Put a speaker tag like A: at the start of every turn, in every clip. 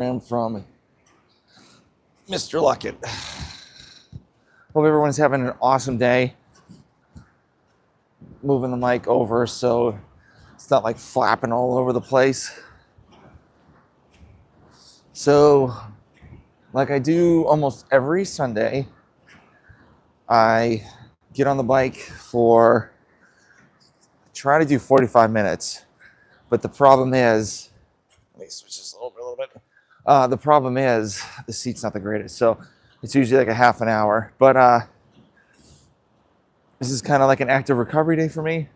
A: From Mr. Luckett. Hope everyone's having an awesome day. Moving the mic over so it's not like flapping all over the place. So, like I do almost every Sunday, I get on the bike for, try to do 45 minutes. But the problem is, let me switch this a little bit. The problem is the seat's not the greatest, so it's usually like a half an hour. But this is kind of like an active recovery day for me.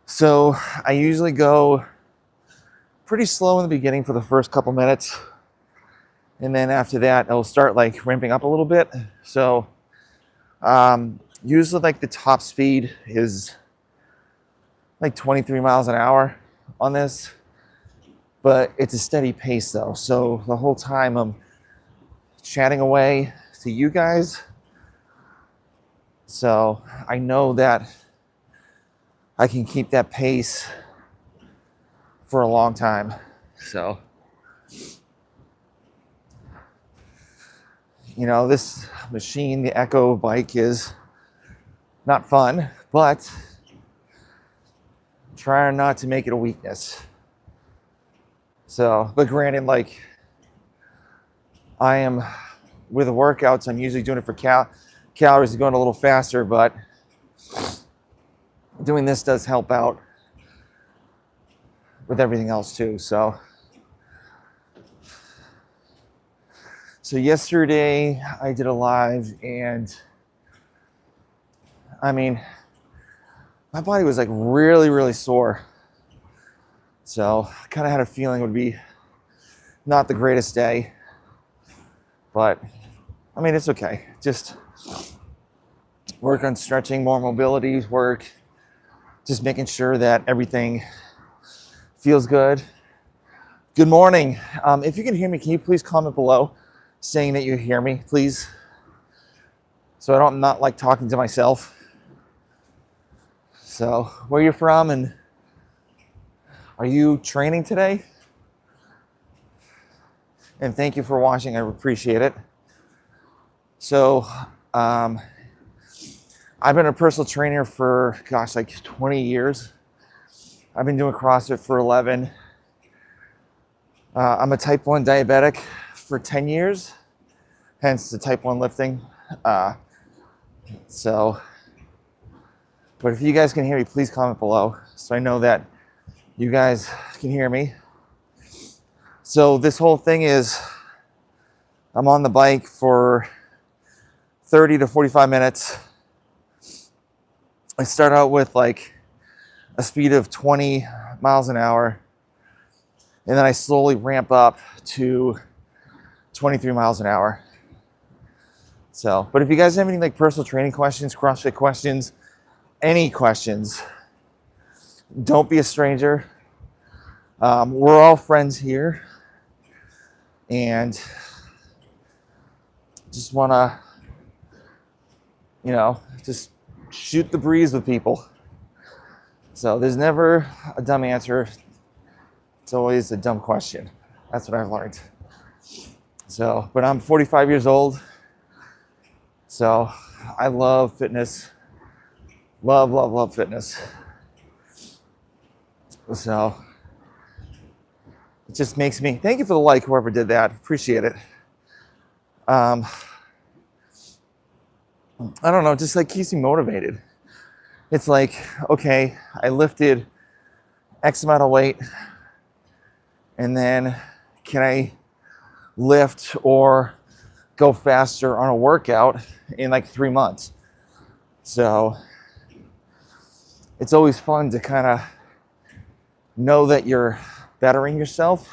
A: So I usually go pretty slow in the beginning for the first couple minutes, and then after that, I'll start like ramping up a little bit. So usually like the top speed is like 23 miles an hour on this. But it's a steady pace though. So the whole time I'm chatting away to you guys. So I know that I can keep that pace for a long time. So, you know, this machine, the Echo bike, is not fun, but I'm trying not to make it a weakness. So, but granted, like, I am, with the workouts, I'm usually doing it for calories, going a little faster, but doing this does help out with everything else too. So yesterday I did a live, and I mean, my body was like really sore. So I kind of had a feeling it would be not the greatest day, but I mean, it's okay. Just work on stretching, more mobility work, just making sure that everything feels good. Good morning. If you can hear me, can you please comment below saying that you hear me, please? So I'm not like talking to myself. So where you're from, and are you training today? And thank you for watching. I appreciate it. So, I've been a personal trainer for, gosh, like 20 years. I've been doing CrossFit for 11. I'm a type 1 diabetic for 10 years, hence the type 1 lifting. But if you guys can hear me, please comment below so I know that you guys can hear me. So this whole thing is, I'm on the bike for 30 to 45 minutes. I start out with like a speed of 20 miles an hour, and then I slowly ramp up to 23 miles an hour. So, but if you guys have any like personal training questions, CrossFit questions, any questions, don't be a stranger. We're all friends here, and just want to, you know, just shoot the breeze with people. So there's never a dumb answer. It's always a dumb question. That's what I've learned. So, but I'm 45 years old. So I love fitness. Love fitness. So it just makes me, thank you for the like, whoever did that. Appreciate it. I don't know, just like keeps me motivated. It's like, okay, I lifted X amount of weight, and then can I lift or go faster on a workout in like 3 months? So it's always fun to kind of know that you're bettering yourself.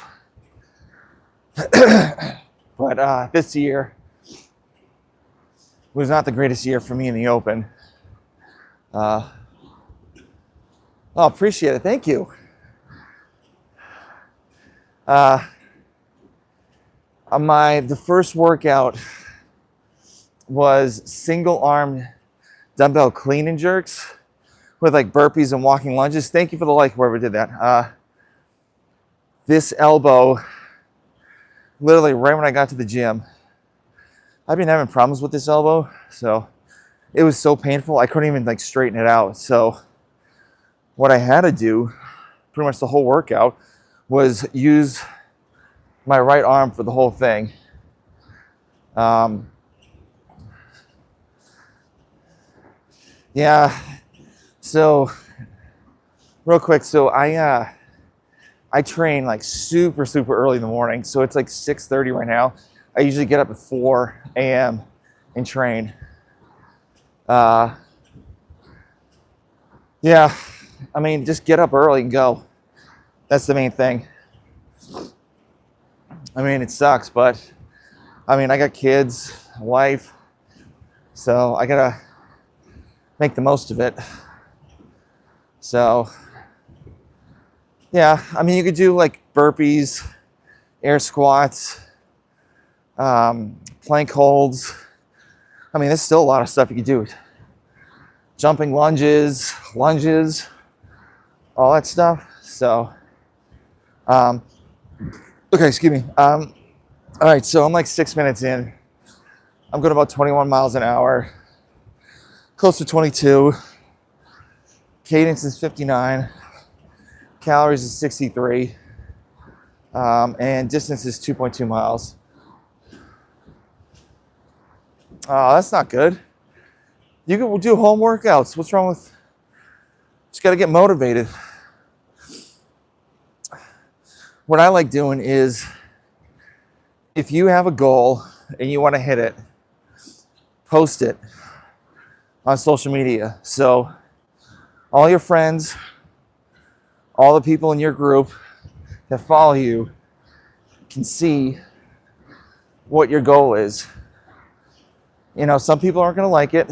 A: But this year was not the greatest year for me in the open. Oh, appreciate it. Thank you. The first workout was single arm dumbbell clean and jerks with like burpees and walking lunges. Thank you for the like, whoever did that. This elbow literally right when I got to the gym. I've been having problems with this elbow, so it was so painful I couldn't even like straighten it out. So what I had to do pretty much the whole workout was use my right arm for the whole thing. Yeah, so real quick, so I train like super early in the morning, so it's like 6:30 right now. I usually get up at 4 a.m. and train. Yeah, I mean, just get up early and go. That's the main thing. I mean, it sucks, but I mean, I got kids, wife, so I gotta make the most of it. So yeah, I mean, you could do like burpees, air squats, plank holds. I mean, there's still a lot of stuff you could do. Jumping lunges, all that stuff. So, okay, excuse me. All right, so I'm like 6 minutes in. I'm going about 21 miles an hour, close to 22. Cadence is 59. Calories is 63. And distance is 2.2 miles. Oh, that's not good. You can do home workouts. What's wrong with... Just got to get motivated. What I like doing is, if you have a goal and you want to hit it, post it on social media. So all your friends, all the people in your group that follow you can see what your goal is. You know, some people aren't going to like it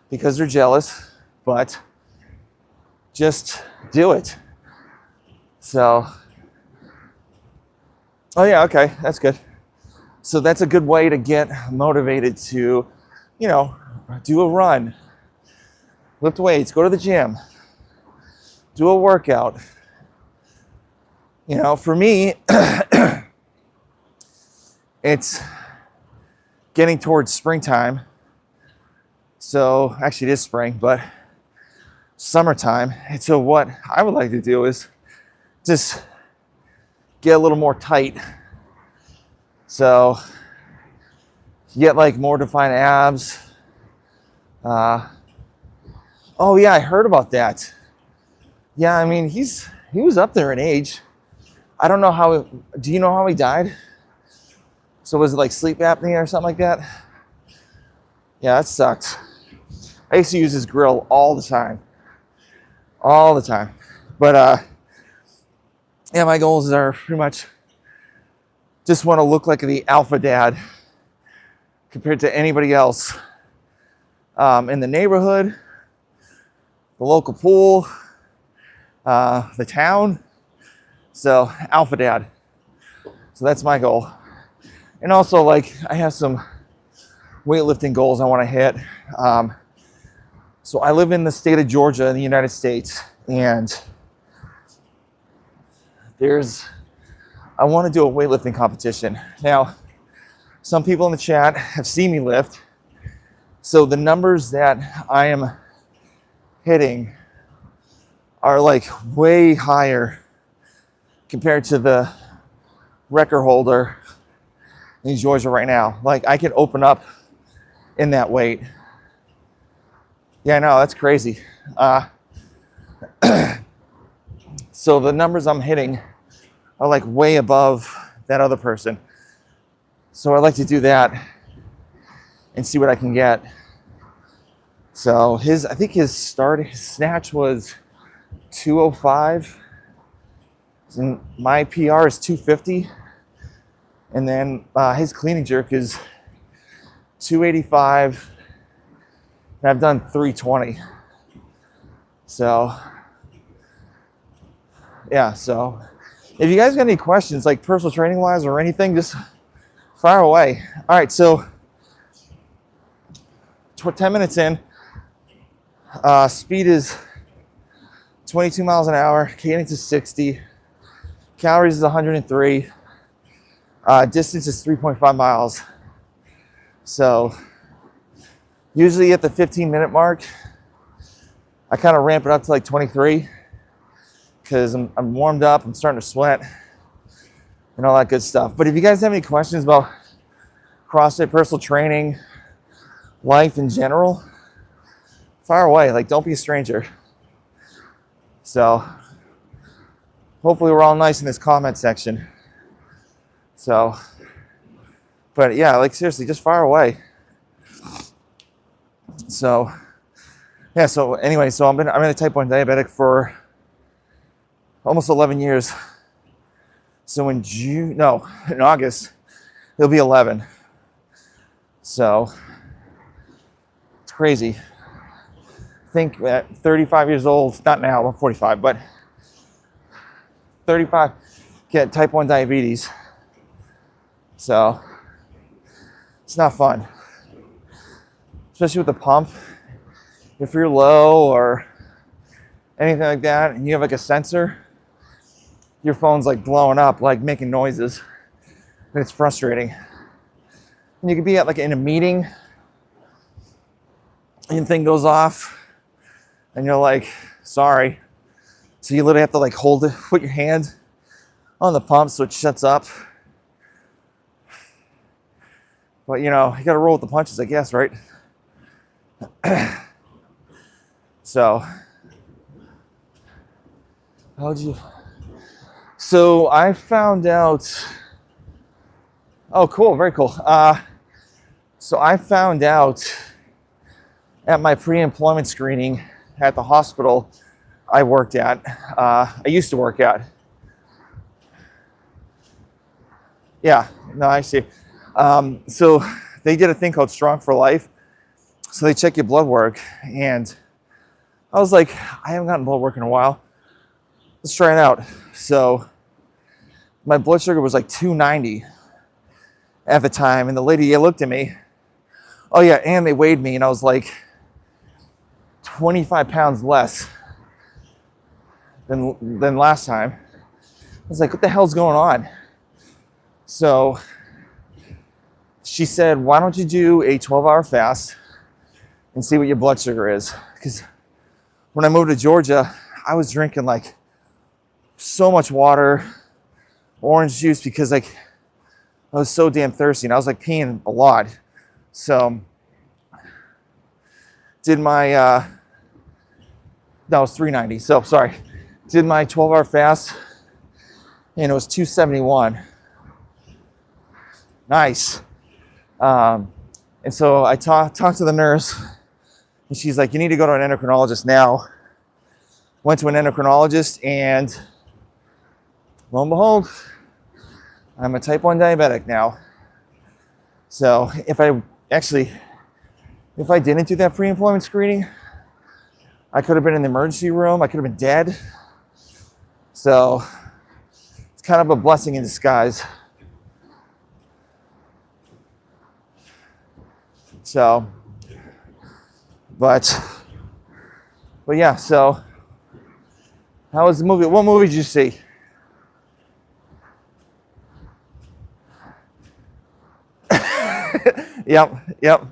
A: because they're jealous, but just do it. So, oh yeah, okay, that's good. So that's a good way to get motivated to, you know, do a run, lift weights, go to the gym, do a workout. You know, for me, it's getting towards springtime. So actually it is spring, but summertime. And so what I would like to do is just get a little more tight. So you get like more defined abs. Oh yeah, I heard about that. Yeah, I mean, he was up there in age. I don't know how, do you know how he died? So was it like sleep apnea or something like that? Yeah, that sucked. I used to use his grill all the time. All the time. But yeah, my goals are pretty much just want to look like the alpha dad compared to anybody else in the neighborhood, the local pool, the town. So alpha dad. So that's my goal. And also, like, I have some weightlifting goals I want to hit. So I live in the state of Georgia in the United States, and I want to do a weightlifting competition. Now, some people in the chat have seen me lift. So the numbers that I am hitting are like way higher compared to the record holder in Georgia right now. Like, I can open up in that weight. Yeah, I know, that's crazy. So the numbers I'm hitting are like way above that other person. So I'd like to do that and see what I can get. So I think his snatch was 205. And my PR is 250. And then his clean and jerk is 285. And I've done 320. So, yeah, so if you guys got any questions, like personal training wise or anything, just fire away. All right, so 10 minutes in, speed is 22 miles an hour, cadence is 60, calories is 103, Distance is 3.5 miles. So usually at the 15-minute mark, I kind of ramp it up to like 23 because I'm warmed up, I'm starting to sweat and all that good stuff. But if you guys have any questions about CrossFit, personal training, life in general, fire away. Like, don't be a stranger. So hopefully we're all nice in this comment section. So, but yeah, like seriously, just fire away. So yeah, so anyway, so I'm in a type 1 diabetic for almost 11 years. So in August, it'll be 11. So it's crazy. I think at 35 years old, not now, I'm 45, but 35, get type 1 diabetes. So it's not fun, especially with the pump. If you're low or anything like that, and you have like a sensor, your phone's like blowing up, like making noises, and it's frustrating. And you could be at like in a meeting, and the thing goes off, and you're like, sorry. So you literally have to like hold it, put your hand on the pump so it shuts up. But you know, you gotta roll with the punches, I guess, right? So, so I found out, oh cool, very cool. So I found out at my pre-employment screening at the hospital I worked at, I used to work at. Yeah, no, I see. So they did a thing called Strong for Life. So they check your blood work, and I was like, I haven't gotten blood work in a while. Let's try it out. So my blood sugar was like 290 at the time, and the lady looked at me. Oh yeah, and they weighed me, and I was like 25 pounds less than last time. I was like, what the hell's going on? So she said, why don't you do a 12-hour fast and see what your blood sugar is? Because when I moved to Georgia, I was drinking like so much water, orange juice, because like I was so damn thirsty, and I was like peeing a lot. So did my, that was 390. So sorry, did my 12-hour fast, and it was 271. Nice. And so I talked to the nurse, and she's like, you need to go to an endocrinologist now. Went to an endocrinologist, and lo and behold, I'm a type 1 diabetic now. So if I didn't do that pre-employment screening, I could have been in the emergency room. I could have been dead. So it's kind of a blessing in disguise. So, but yeah, so how was the movie? What movie did you see? Yep.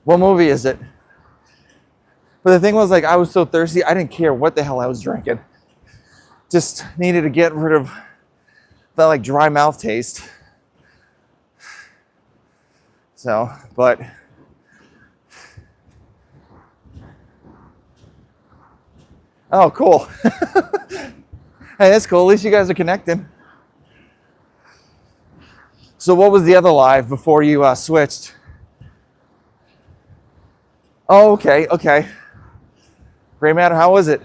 A: What movie is it? But the thing was, like, I was so thirsty, I didn't care what the hell I was drinking. Just needed to get rid of that like dry mouth taste. So, but oh, cool. Hey, that's cool. At least you guys are connecting. So what was the other live before you switched? Oh, okay. Gray Matter, how was it?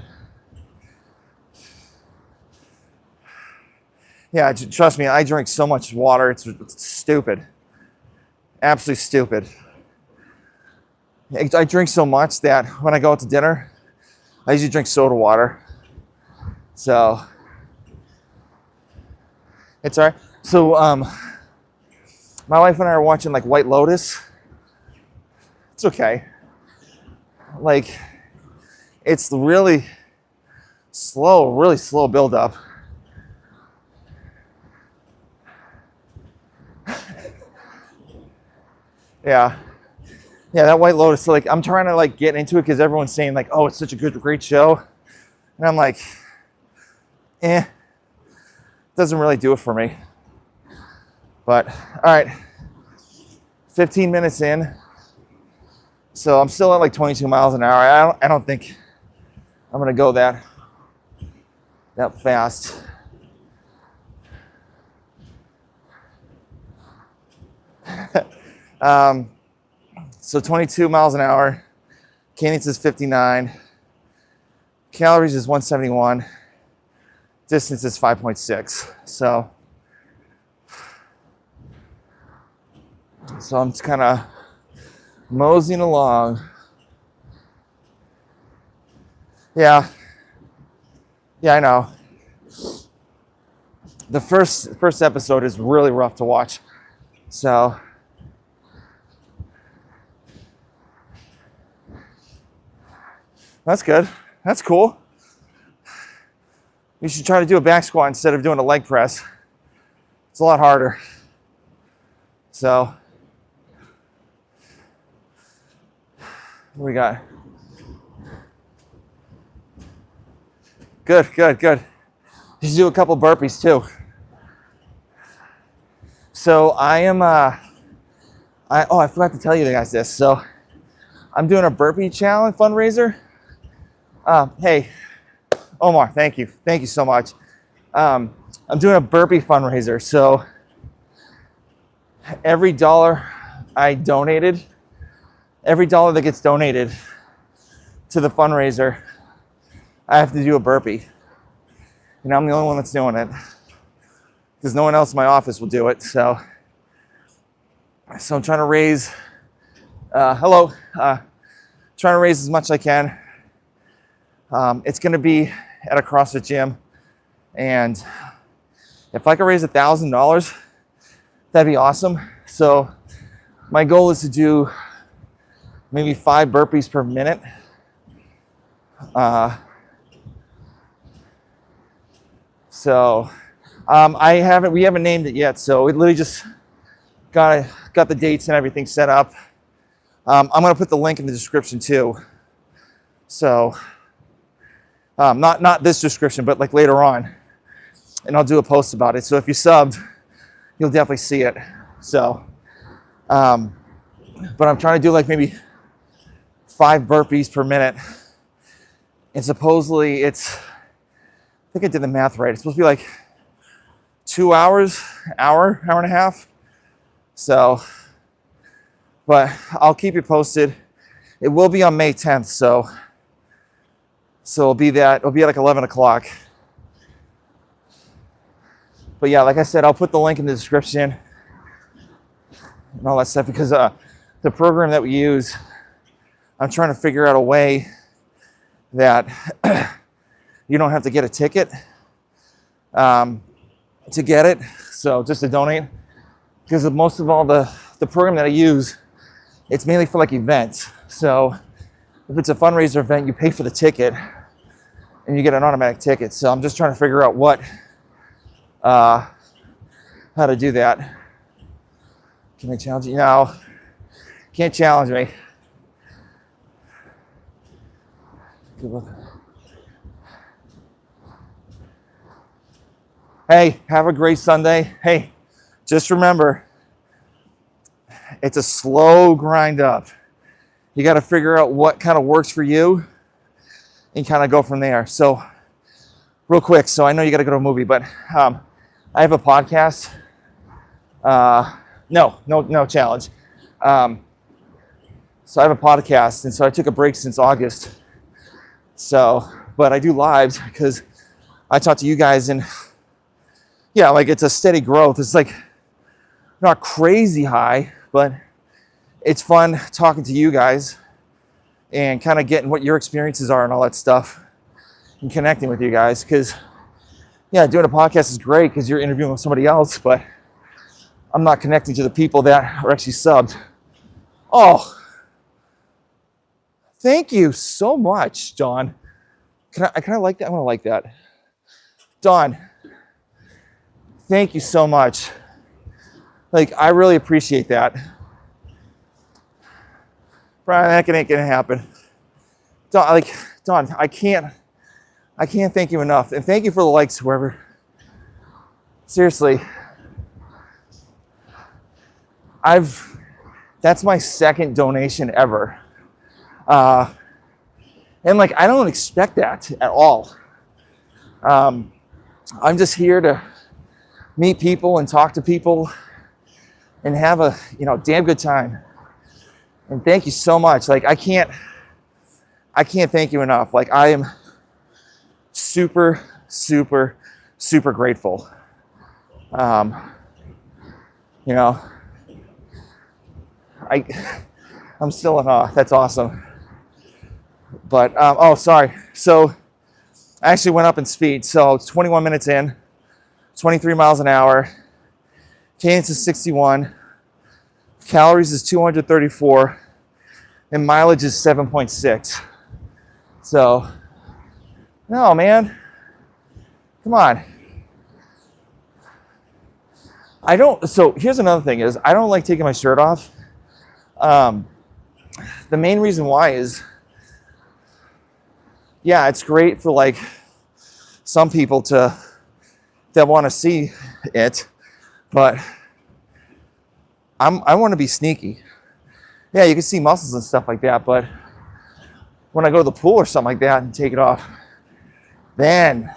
A: Yeah, trust me, I drink so much water, it's stupid. Absolutely stupid. I drink so much that when I go out to dinner, I usually drink soda water. So, it's all right. So, my wife and I are watching like White Lotus. It's okay. Like, it's really slow, really slow build up. Yeah, that White Lotus. So like, I'm trying to like get into it because everyone's saying like, oh, it's such a great show, and I'm like, doesn't really do it for me. But all right, 15 minutes in, so I'm still at like 22 miles an hour. I don't think I'm gonna go that fast. So 22 miles an hour, cadence is 59, calories is 171, distance is 5.6. So I'm just kind of moseying along. Yeah, I know. The first episode is really rough to watch. So that's good. That's cool. You should try to do a back squat instead of doing a leg press. It's a lot harder. So what we got? Good. You should do a couple burpees too. So I am, I forgot to tell you guys this. So I'm doing a burpee challenge fundraiser. Hey, Omar, thank you so much. I'm doing a burpee fundraiser. So every dollar I donated, every dollar that gets donated to the fundraiser, I have to do a burpee. And I'm the only one that's doing it because no one else in my office will do it. So I'm trying to raise, trying to raise as much as I can. It's going to be at a CrossFit gym, and if I could raise $1,000, that'd be awesome. So my goal is to do maybe 5 burpees per minute. We haven't named it yet, so we literally just got the dates and everything set up. I'm going to put the link in the description too. So not this description, but like later on, and I'll do a post about it. So if you subbed, you'll definitely see it. So, but I'm trying to do like maybe 5 burpees per minute, and supposedly I think I did the math right. It's supposed to be like 2 hours, hour and a half. So, but I'll keep you posted. It will be on May 10th, so it'll be at like 11 o'clock. But yeah, like I said, I'll put the link in the description and all that stuff, because the program that we use, I'm trying to figure out a way that you don't have to get a ticket to get it. So just to donate, because most of all the program that I use, it's mainly for like events. So if it's a fundraiser event, you pay for the ticket and you get an automatic ticket. So I'm just trying to figure out how to do that. Can I challenge you? No, can't challenge me. Good luck. Hey, have a great Sunday. Hey, just remember, it's a slow grind up. You got to figure out what kind of works for you and kind of go from there. So real quick, so I know you got to go to a movie, but I have a podcast. No challenge. So I have a podcast, and so I took a break since August. So, but I do lives because I talk to you guys, and yeah, like it's a steady growth. It's like not crazy high, but it's fun talking to you guys and kind of getting what your experiences are and all that stuff and connecting with you guys. Because yeah, doing a podcast is great because you're interviewing with somebody else, but I'm not connecting to the people that are actually subbed. Oh, thank you so much, John. Can I like that? I want to like that. Dawn, thank you so much. Like, I really appreciate that. Brian, that ain't gonna happen. Dawn, I can't thank you enough. And thank you for the likes, whoever. Seriously. That's my second donation ever. And like, I don't expect that at all. I'm just here to meet people and talk to people and have a, damn good time. And thank you so much. Like, I can't thank you enough. Like, I am super, super, super grateful. I'm still in awe. That's awesome. But, sorry. So I actually went up in speed. So it's 21 minutes in, 23 miles an hour. Cadence is 61. Calories is 234. And mileage is 7.6. So, no, man. Come on. So here's another thing is, I don't like taking my shirt off. The main reason why is, yeah, it's great for like some people that want to see it, but I want to be sneaky. Yeah, you can see muscles and stuff like that, but when I go to the pool or something like that and take it off, then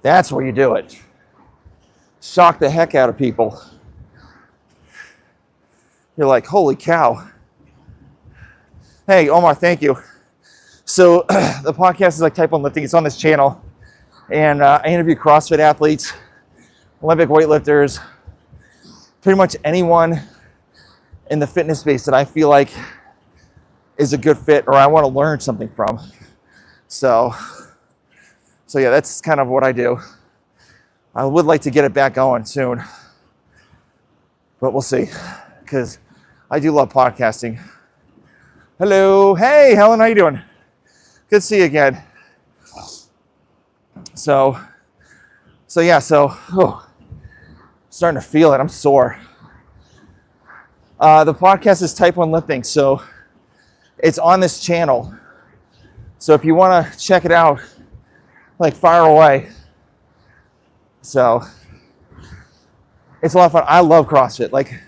A: that's where you do it. Shock the heck out of people. You're like, holy cow. Hey, Omar, thank you. So the podcast is like Type1lifting. It's on this channel. And I interview CrossFit athletes, Olympic weightlifters, pretty much anyone in the fitness space that I feel like is a good fit or I want to learn something from. So yeah, that's kind of what I do. I would like to get it back going soon, but we'll see, because I do love podcasting. Hello. Hey, Helen, how you doing? Good to see you again. So starting to feel it. I'm sore. The podcast is Type1lifting, so it's on this channel. So if you want to check it out, like, fire away. So it's a lot of fun. I love CrossFit. Like,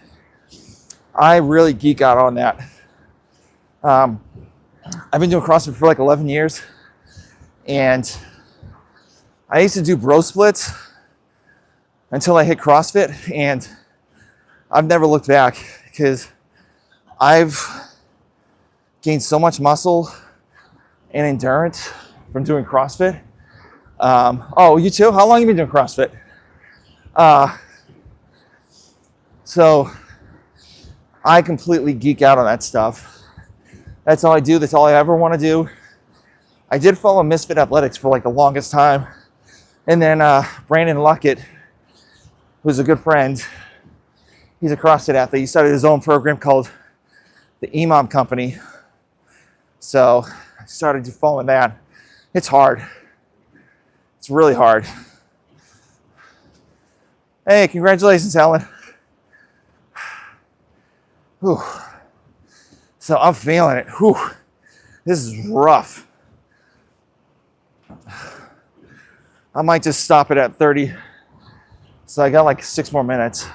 A: I really geek out on that. I've been doing CrossFit for like 11 years, and I used to do bro splits until I hit CrossFit, and I've never looked back because I've gained so much muscle and endurance from doing CrossFit. You too? How long have you been doing CrossFit? So I completely geek out on that stuff. That's all I do. That's all I ever want to do. I did follow Misfit Athletics for like the longest time. And then Brandon Luckett, who's a good friend, he's a CrossFit athlete. He started his own program called the EMOM Company. So I started following that. It's hard. It's really hard. Hey, congratulations, Helen. Whew. So I'm feeling it. Whew. This is rough. I might just stop it at 30. So I got like 6 more minutes.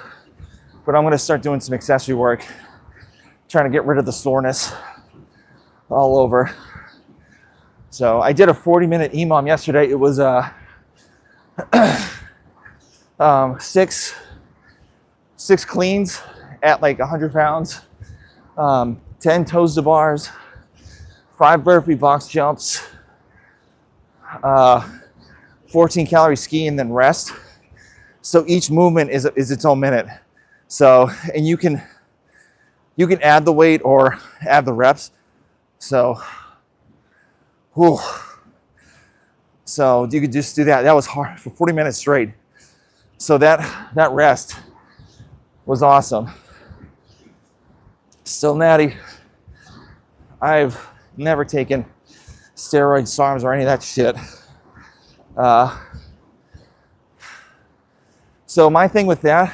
A: But I'm going to start doing some accessory work. Trying to get rid of the soreness all over. So I did a 40-minute EMOM yesterday. It was 6 cleans at like 100 pounds, 10 toes to bars, 5 burpee box jumps, 14 calorie ski, and then rest. So each movement is its own minute. So, and you can add the weight or add the reps. So, whew. So you could just do that. That was hard for 40 minutes straight. So that rest was awesome. Still natty. I've never taken steroid SARMs or any of that shit. So my thing with that,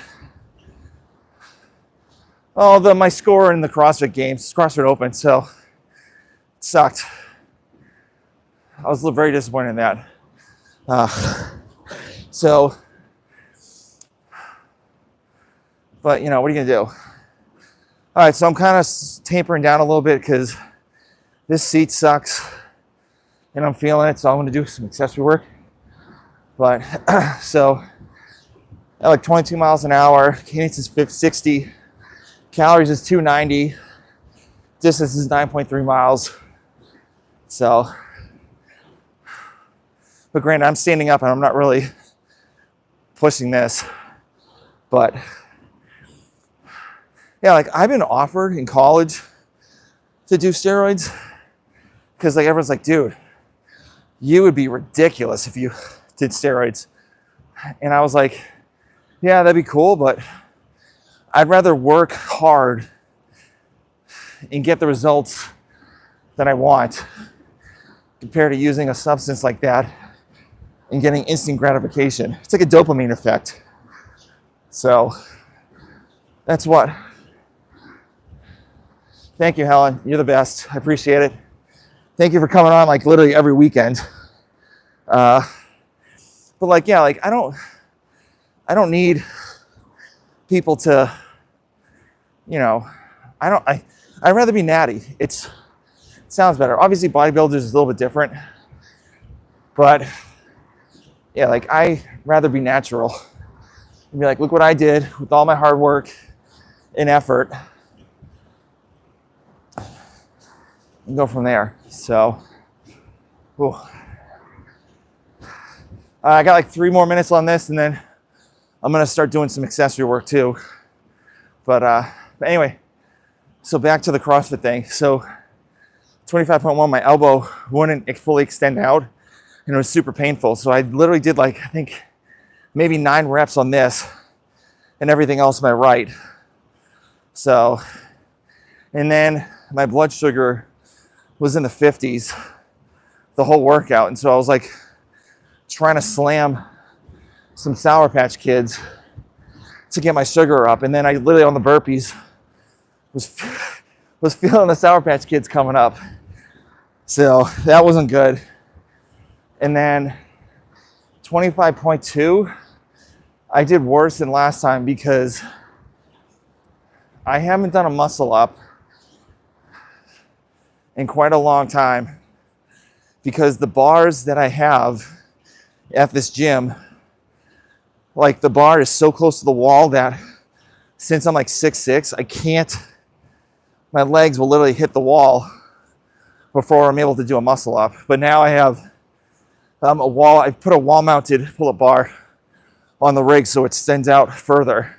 A: my score in the CrossFit games, CrossFit Open, so it sucked. I was very disappointed in that. But you know, what are you gonna do? All right, so I'm kind of tapering down a little bit because this seat sucks and I'm feeling it, so I'm gonna do some accessory work. But so at like 22 miles an hour, cadence is 60, calories is 290, distance is 9.3 miles. So, but granted, I'm standing up and I'm not really pushing this, but yeah, like I've been offered in college to do steroids because like everyone's like, dude, you would be ridiculous if you did steroids. And I was like, yeah, that'd be cool, but I'd rather work hard and get the results that I want compared to using a substance like that and getting instant gratification. It's like a dopamine effect. So that's what. Thank you, Helen. You're the best. I appreciate it. Thank you for coming on like literally every weekend. But like, yeah, like I don't need people to, you know, I'd rather be natty. It sounds better. Obviously bodybuilders is a little bit different, but yeah, like I'd rather be natural and be like, look what I did with all my hard work and effort and go from there. So, I got like 3 more minutes on this and then I'm gonna start doing some accessory work too. But anyway, so back to the CrossFit thing. So 25.1, my elbow wouldn't fully extend out and it was super painful. So I literally did like, I think maybe 9 reps on this and everything else my right. So, and then my blood sugar was in the 50s the whole workout. And so I was like trying to slam some Sour Patch Kids to get my sugar up. And then I literally on the burpees was feeling the Sour Patch Kids coming up. So that wasn't good. And then 25.2, I did worse than last time because I haven't done a muscle up in quite a long time because the bars that I have at this gym, like the bar is so close to the wall that since I'm like 6'6", I can't, my legs will literally hit the wall before I'm able to do a muscle up. But now I have I put a wall mounted pull-up bar on the rig so it extends out further.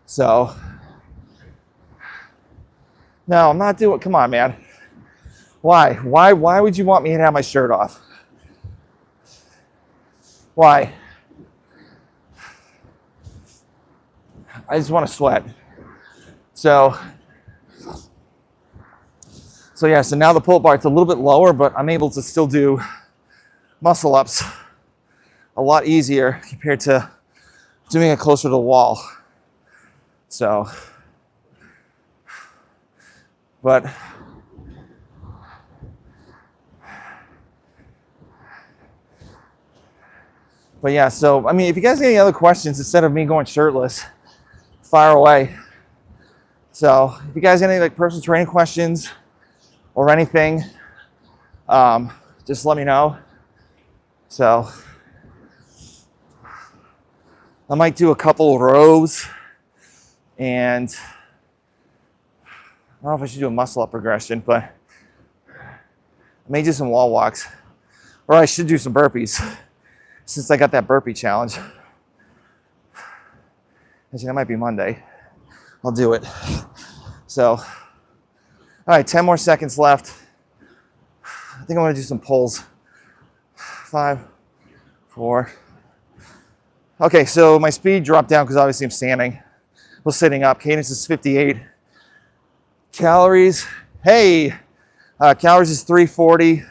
A: So, no, I'm not doing, come on, man. Why would you want me to have my shirt off? Why? I just want to sweat. So yeah, so now the pull-up bar, it's a little bit lower, but I'm able to still do muscle ups a lot easier compared to doing it closer to the wall. So, but yeah, so I mean, if you guys have any other questions instead of me going shirtless, fire away. So if you guys have any like personal training questions or anything, just let me know. So I might do a couple of rows and I don't know if I should do a muscle up progression, but I may do some wall walks, or I should do some burpees since I got that burpee challenge. Actually, that might be Monday. I'll do it. So, all right, 10 more seconds left. I think I'm gonna do some pulls. 5, 4. Okay, so my speed dropped down because obviously I'm standing. Well, sitting up. Cadence is 58. Calories, hey, calories is 340.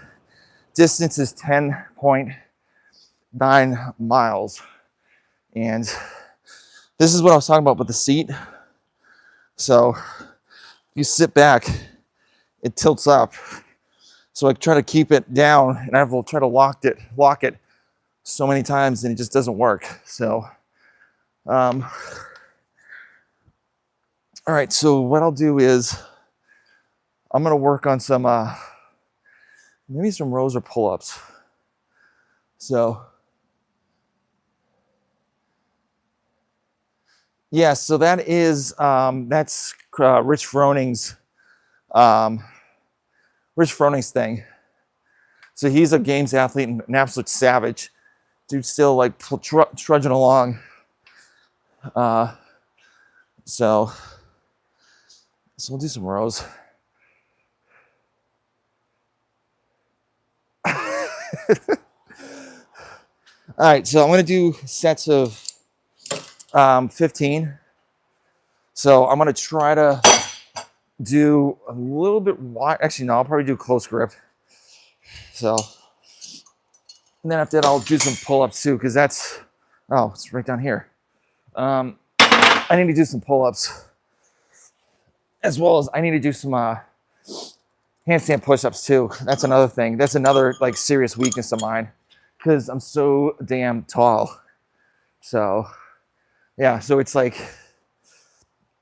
A: Distance is 10.9 miles. And this is what I was talking about with the seat. So you sit back, it tilts up. So I try to keep it down, and I will try to lock it so many times, and it just doesn't work. So, all right. So what I'll do is I'm gonna work on some maybe some rows or pull-ups. So yeah, so that is that's Rich Froning's thing. So he's a games athlete and an absolute savage. Dude, still like trudging along. So we'll do some rows. All right, so I'm gonna do sets of 15. So I'm gonna try to do a little bit wide. Actually, no, I'll probably do close grip. So, and then after that, I'll do some pull-ups too, because that's, oh, it's right down here. I need to do some pull-ups, as well as I need to do some handstand push-ups too. That's another thing. That's another like serious weakness of mine, because I'm so damn tall. So, yeah. So it's like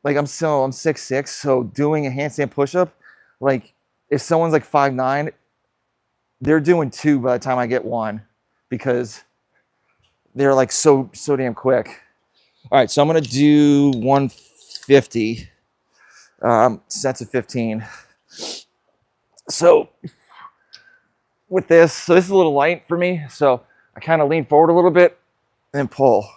A: I'm 6'6", so doing a handstand push-up, like if someone's like 5'9", they're doing 2 by the time I get 1, because they're like so damn quick. All right, so I'm gonna do 150 sets of 15. So with this, so this is a little light for me, so I kind of lean forward a little bit and pull.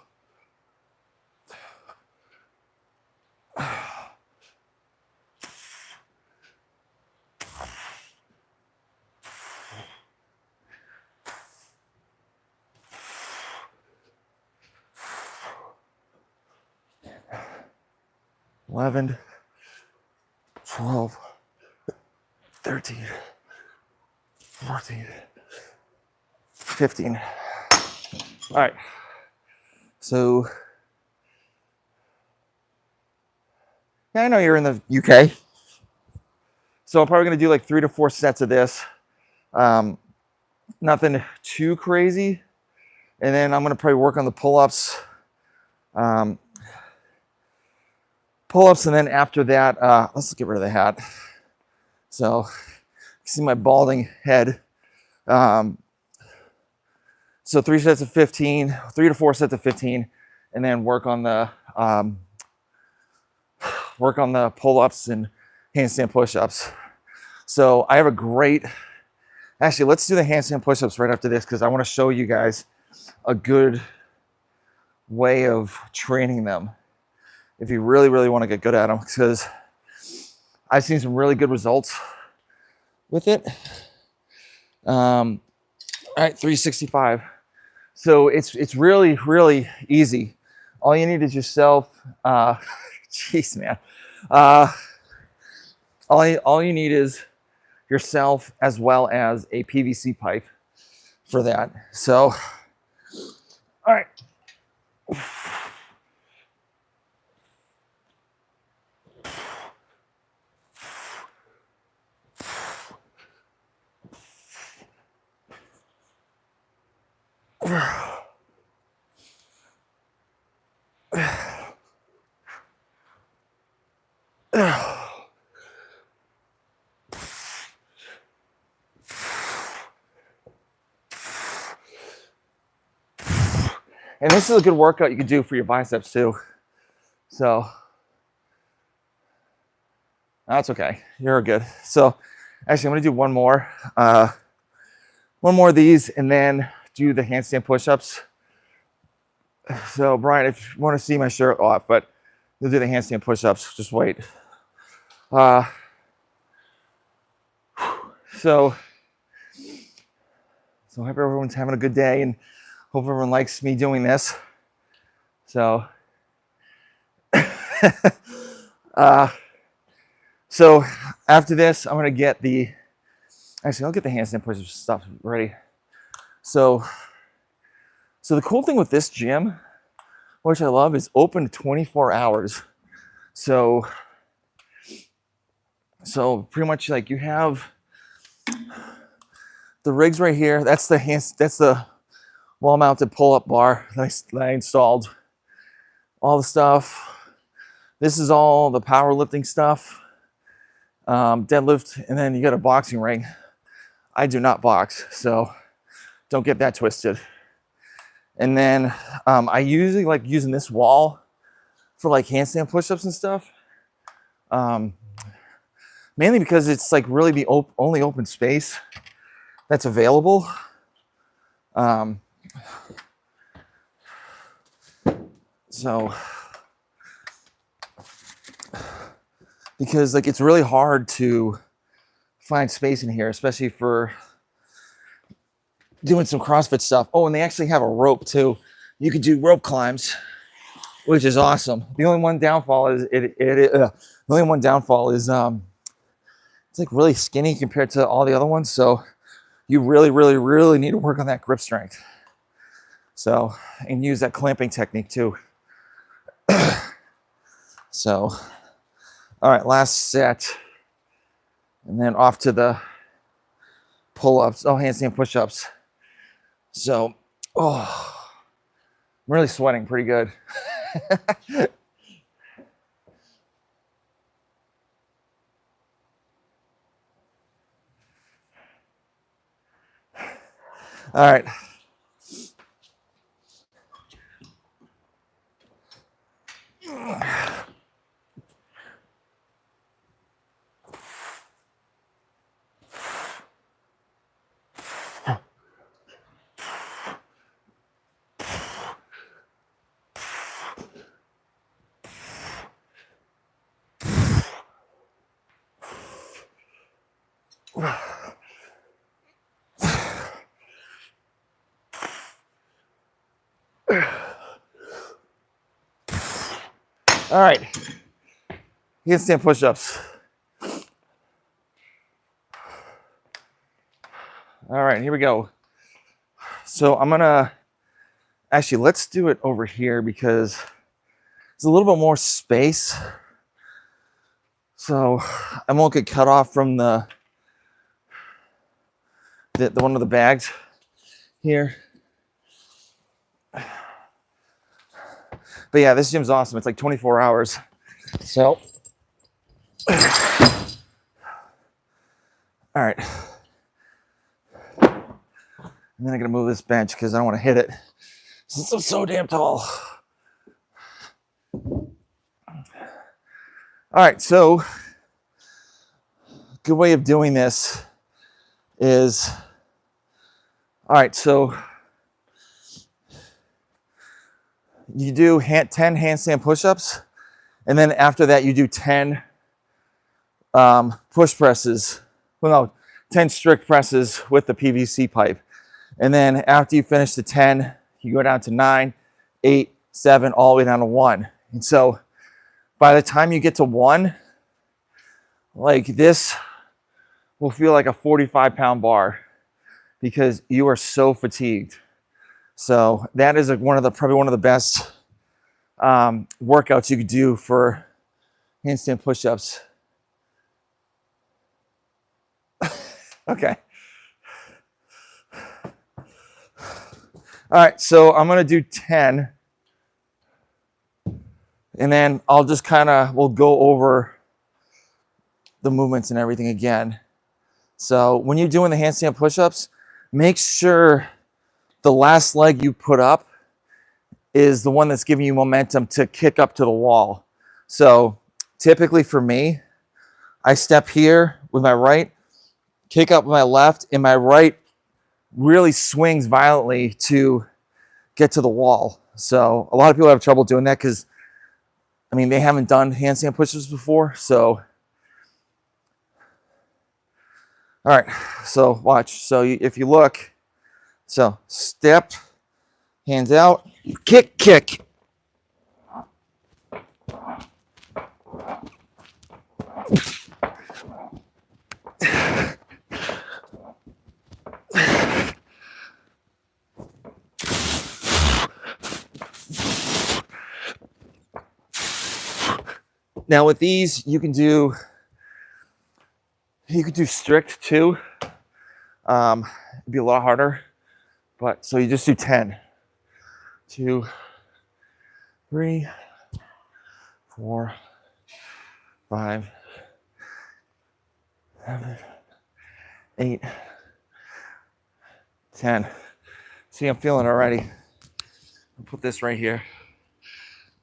A: $11, $12, $13, $14, $15. All right. So, yeah, I know you're in the UK. So I'm probably going to do like 3 to 4 sets of this. Nothing too crazy. And then I'm going to probably work on the pull-ups. Pull-ups, and then after that, let's get rid of the hat. So, you see my balding head. So 3 sets of 15, 3 to 4 sets of 15, and then work on the pull-ups and handstand push-ups. So I have a great, actually, let's do the handstand push-ups right after this, because I want to show you guys a good way of training them if you really, really want to get good at them, because I've seen some really good results with it. All right, 365. So it's really, really easy. All you need is yourself. Jeez, man. All you need is yourself, as well as a PVC pipe for that. So, all right. And this is a good workout you can do for your biceps too. So that's okay. You're good. So actually, I'm going to do one more of these, and then do the handstand push-ups. So Brian, if you want to see my shirt off, but we'll do the handstand push-ups. Just wait. So I hope everyone's having a good day, and hope everyone likes me doing this. So, so after this, I'm going to get the Actually, I'll get the handstand push-up stuff ready. So the cool thing with this gym, which I love, is open 24 hours. So pretty much like you have the rigs right here. That's the wall-mounted pull-up bar that I installed. All the stuff. This is all the powerlifting stuff. Deadlift, and then you got a boxing ring. I do not box, so don't get that twisted. And then I usually like using this wall for like handstand push-ups and stuff. Mainly because it's like really the only open space that's available. Because like it's really hard to find space in here, especially for doing some CrossFit stuff. Oh, and they actually have a rope too. You could do rope climbs, which is awesome. The only one downfall is it's like really skinny compared to all the other ones. So you really, really, really need to work on that grip strength. So, and use that clamping technique too. So, all right, last set. And then off to the pull-ups, handstand push-ups. So, I'm really sweating pretty good. All right. All right, handstand push-ups. All right, here we go. So I'm gonna, actually, let's do it over here because there's a little bit more space. So I won't get cut off from the one of the bags here. But yeah, this gym's awesome. It's like 24 hours. So, all right. And then I'm gonna move this bench because I don't want to hit it since I'm so damn tall. All right, so good way of doing this is, all right, so you do 10 handstand push-ups, and then after that you do 10 push presses. Well, no, 10 strict presses with the PVC pipe. And then after you finish the 10, you go down to 9, 8, 7, all the way down to 1. And so by the time you get to 1, like this will feel like a 45-pound bar because you are so fatigued. So that is probably one of the best workouts you could do for handstand push-ups. Okay. All right, so I'm gonna do 10, and then I'll just we'll go over the movements and everything again. So when you're doing the handstand push-ups, make sure the last leg you put up is the one that's giving you momentum to kick up to the wall. So typically for me, I step here with my right, kick up with my left, and my right really swings violently to get to the wall. So a lot of people have trouble doing that because, I mean, they haven't done handstand push-ups before. So, all right, so watch. So if you look, so step, hands out, kick, kick. Now with these, you can do strict too. It'd be a lot harder, but so you just do 10. 2, 3, 4, 5, 7, 8, 10. See, I'm feeling it already. I'll put this right here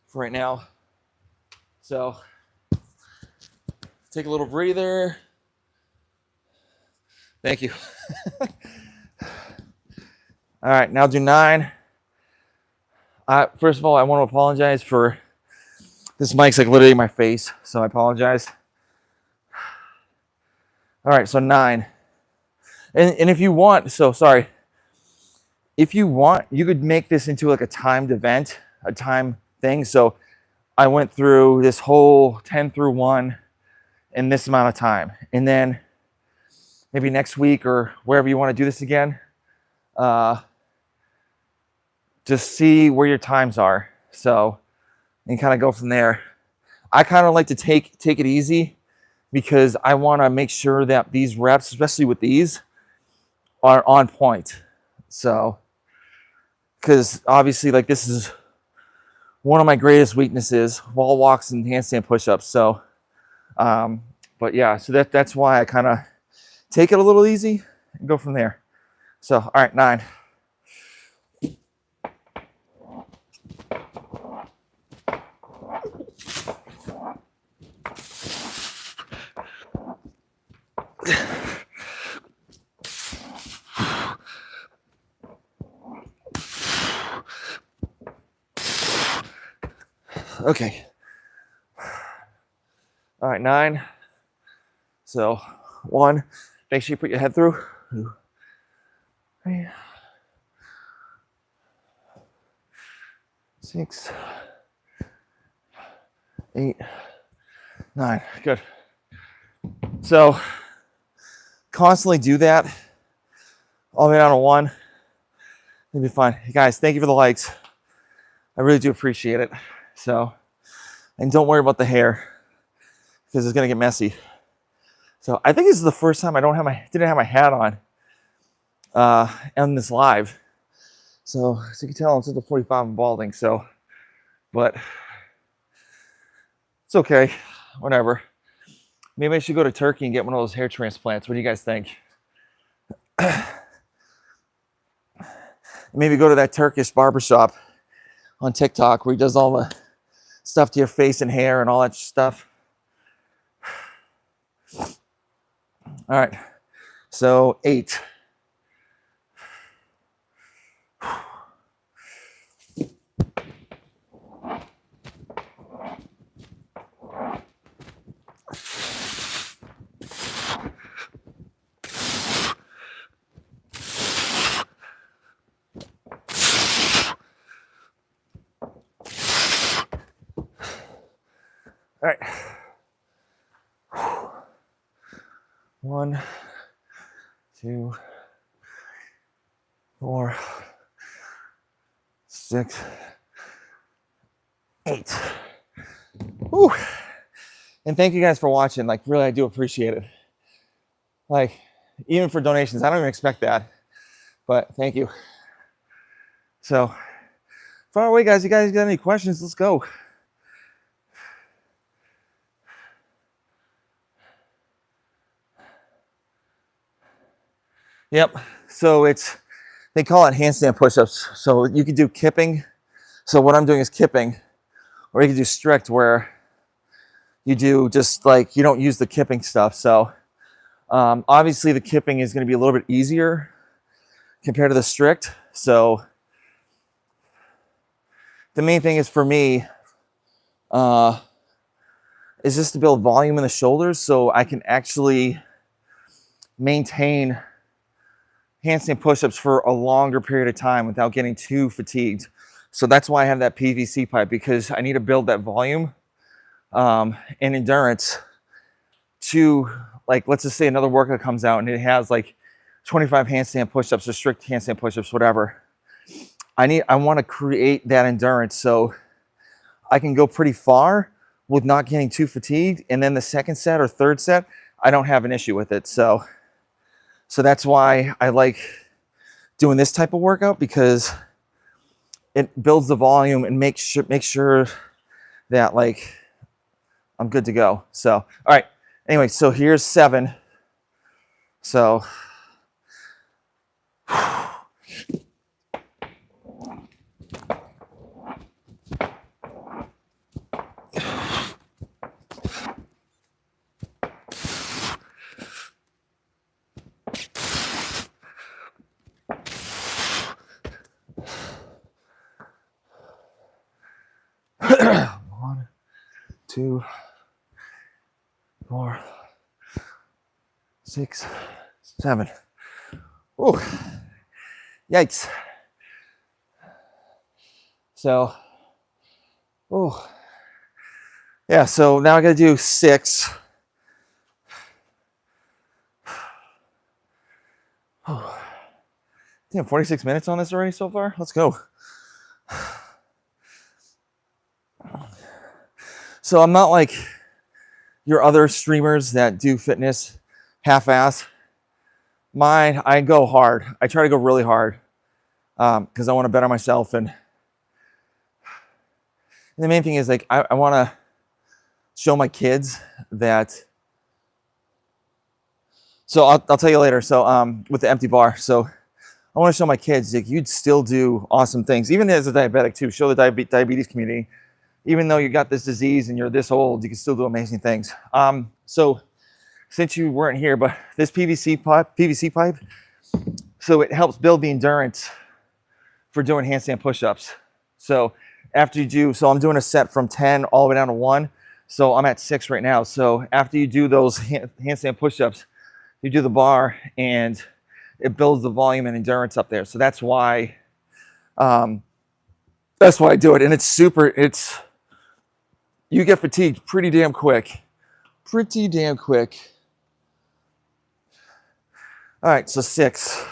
A: for right now. So take a little breather. Thank you. All right, now do 9. First of all, I want to apologize for this mic's like literally in my face, so I apologize. All right, so 9. And if you want, so sorry. If you want, you could make this into like a timed event, a time thing. So I went through this whole 10 through 1 in this amount of time. And then maybe next week or wherever you want to do this again, just see where your times are. So, and kind of go from there. I kind of like to take it easy because I want to make sure that these reps, especially with these, are on point. So, because obviously like this is one of my greatest weaknesses, wall walks and handstand push-ups. So, but yeah, so that's why I kind of take it a little easy and go from there. So, all right, 9. Okay. All right, 9. So 1, make sure you put your head through. 2, 3, 6, 8, 9. Good. So constantly do that all the way down to 1. It'll be fine. Hey guys, thank you for the likes. I really do appreciate it. So, and don't worry about the hair because it's gonna get messy. So I think this is the first time I didn't have my hat on this live. So as you can tell, I'm still 45 and balding. So, but it's okay, whatever. Maybe I should go to Turkey and get one of those hair transplants. What do you guys think? Maybe go to that Turkish barbershop on TikTok where he does all the stuff to your face and hair and all that stuff. All right, so 8. All right. 1, 2, 4, 6, 8. Whew. And thank you guys for watching. Like, really, I do appreciate it. Like, even for donations, I don't even expect that. But thank you. So, far away, guys. You guys got any questions? Let's go. Yep. So they call it handstand push-ups. So you can do kipping. So what I'm doing is kipping, or you can do strict where you do just like, you don't use the kipping stuff. So obviously the kipping is going to be a little bit easier compared to the strict. So the main thing is for me is just to build volume in the shoulders so I can actually maintain handstand push-ups for a longer period of time without getting too fatigued. So that's why I have that PVC pipe, because I need to build that volume and endurance to, like, let's just say another workout comes out and it has like 25 handstand push-ups or strict handstand push-ups, whatever. I want to create that endurance so I can go pretty far with not getting too fatigued. And then the second set or third set, I don't have an issue with it. So that's why I like doing this type of workout, because it builds the volume and make sure that like I'm good to go. So, all right. Anyway, so here's 7. So one, 2, 4, 6, 7. Oh, yikes. So, oh, yeah. So now I got to do 6. Oh, damn, 46 minutes on this already so far. Let's go. So I'm not like your other streamers that do fitness half-ass. Mine, I go hard. I try to go really hard because I want to better myself. And the main thing is like I want to show my kids that. So I'll tell you later. So with the empty bar. So I want to show my kids like you'd still do awesome things, even as a diabetic too. Show the diabetes community, even though you got this disease and you're this old, you can still do amazing things. So since you weren't here, but this PVC pipe, so it helps build the endurance for doing handstand push-ups. So after you do, so I'm doing a set from 10 all the way down to 1. So I'm at 6 right now. So after you do those handstand push-ups, you do the bar and it builds the volume and endurance up there. So that's why I do it. And it's you get fatigued pretty damn quick. All right, so 6.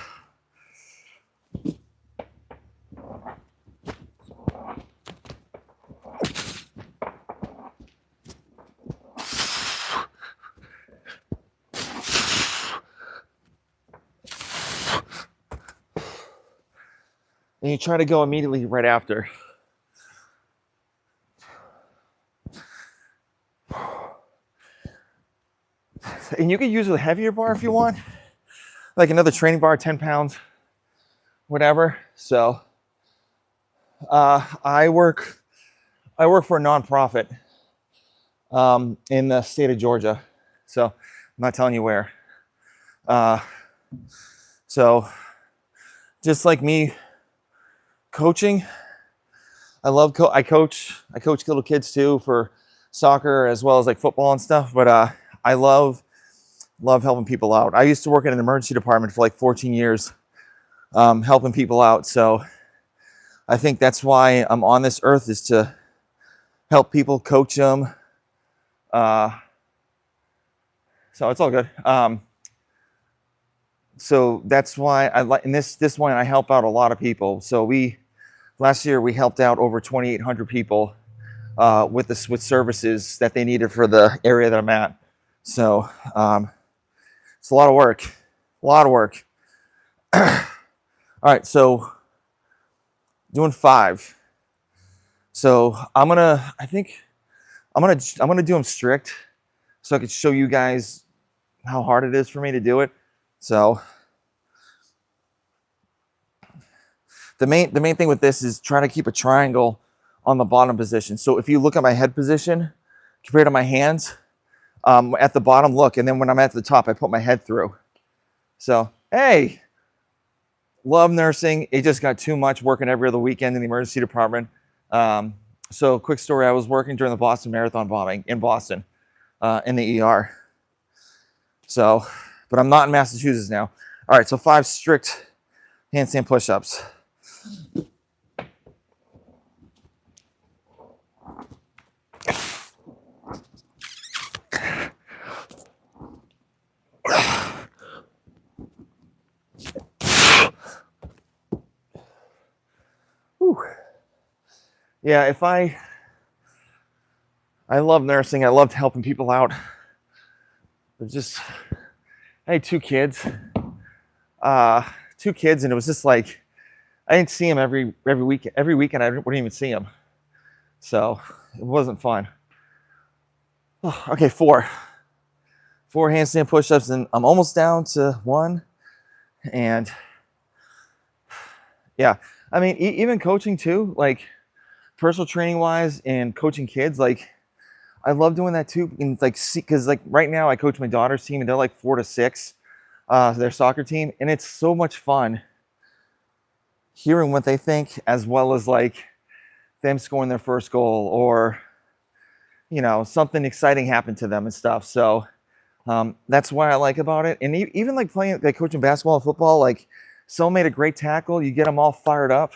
A: And you try to go immediately right after. And you can use a heavier bar if you want, like another training bar, 10 pounds, whatever. So I work for a nonprofit in the state of Georgia. So I'm not telling you where. So just like me coaching, I coach little kids too for soccer as well as like football and stuff. But I love helping people out. I used to work in an emergency department for like 14 years, helping people out. So I think that's why I'm on this earth, is to help people, coach them. So it's all good. So that's why I like, in this one, I help out a lot of people. So last year we helped out over 2,800 people with services that they needed for the area that I'm at. So it's a lot of work. All right, so doing 5. So I'm gonna do them strict, so I could show you guys how hard it is for me to do it. So the main thing with this is trying to keep a triangle on the bottom position. So if you look at my head position compared to my hands, at the bottom, look, and then when I'm at the top, I put my head through. So, hey, love nursing. It just got too much working every other weekend in the emergency department. So quick story, I was working during the Boston Marathon bombing in Boston, in the ER. So, but I'm not in Massachusetts now. All right, so 5 strict handstand push-ups. Whew. Yeah, if I I love nursing. I loved helping people out. It just, I had two kids, and it was just like, I didn't see them every week. Every weekend, I wouldn't even see them. So it wasn't fun. Oh, okay, 4 handstand push-ups, and I'm almost down to 1. And yeah, I mean, even coaching too, like personal training wise and coaching kids, like I love doing that too. And like, because like right now I coach my daughter's team, and they're like 4 to 6, their soccer team, and it's so much fun hearing what they think, as well as like them scoring their first goal, or you know, something exciting happened to them and stuff. So that's what I like about it. And even like playing, like coaching basketball and football, like someone made a great tackle, you get them all fired up.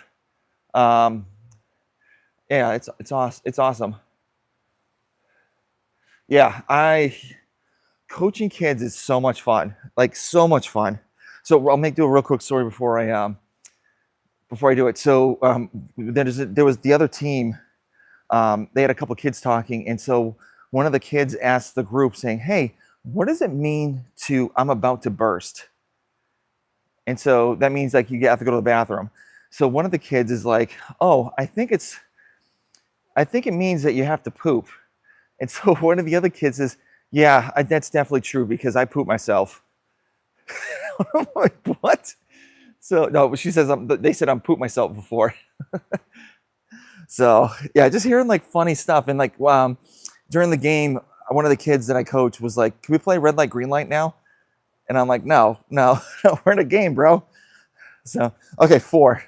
A: Yeah, it's awesome. It's awesome. Yeah, coaching kids is so much fun, like so much fun. So I'll do a real quick story before I do it. So there was the other team. They had a couple kids talking, and so one of the kids asked the group, saying, "Hey, what does it mean to I'm about to burst?" And so that means like you have to go to the bathroom. So one of the kids is like, "Oh, I think it means that you have to poop." And so one of the other kids says, "Yeah, that's definitely true because I poop myself." I'm like, what? So no, she says they said I'm pooped myself before. So yeah, just hearing like funny stuff. And like during the game, one of the kids that I coach was like, "Can we play red light, green light now?" And I'm like, no, we're in a game, bro. So okay, 4.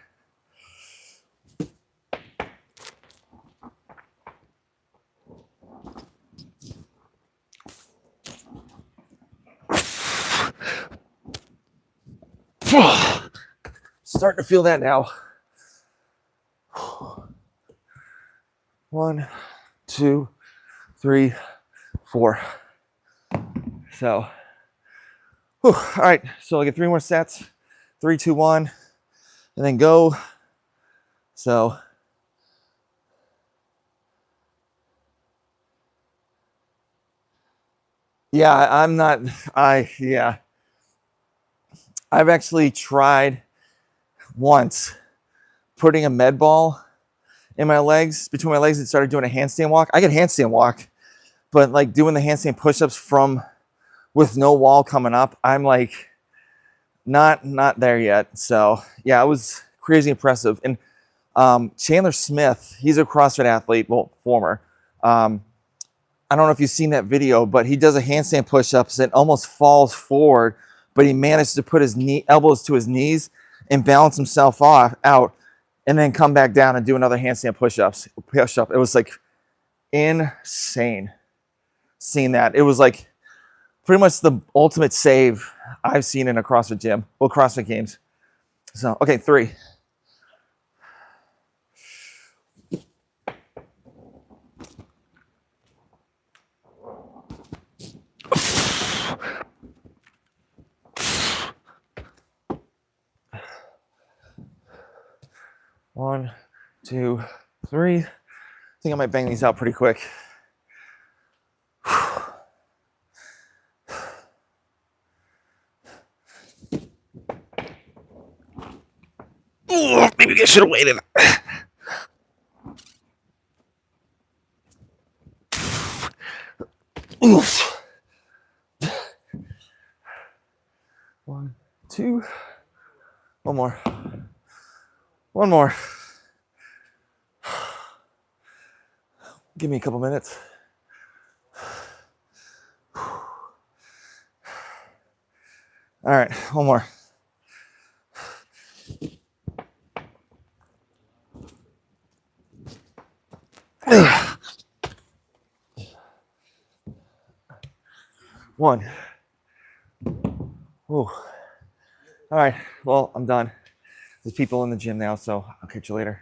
A: Starting to feel that now. 1, 2, 3, 4. So, all right. So I get 3 more sets. 3, 2, 1, and then go. So, yeah, I've actually tried once putting a med ball in my legs, between my legs, and started doing a handstand walk. I could handstand walk, but like doing the handstand push-ups with no wall coming up, I'm like not there yet. So yeah, it was crazy impressive. And Chandler Smith, he's a CrossFit athlete, well, former. I don't know if you've seen that video, but he does a handstand push-ups and almost falls forward, but he managed to put his elbows to his knees and balance himself out, and then come back down and do another handstand push-up. It was like insane seeing that. It was like pretty much the ultimate save I've seen in a CrossFit gym. Well, CrossFit games. So, okay, 3. One, 2, 3. I think I might bang these out pretty quick. Ooh, maybe I should have waited. Oof. 1, 2. One more. One more. Give me a couple minutes. All right, one more. One. Ooh. All right, well, I'm done. There's people in the gym now, so I'll catch you later.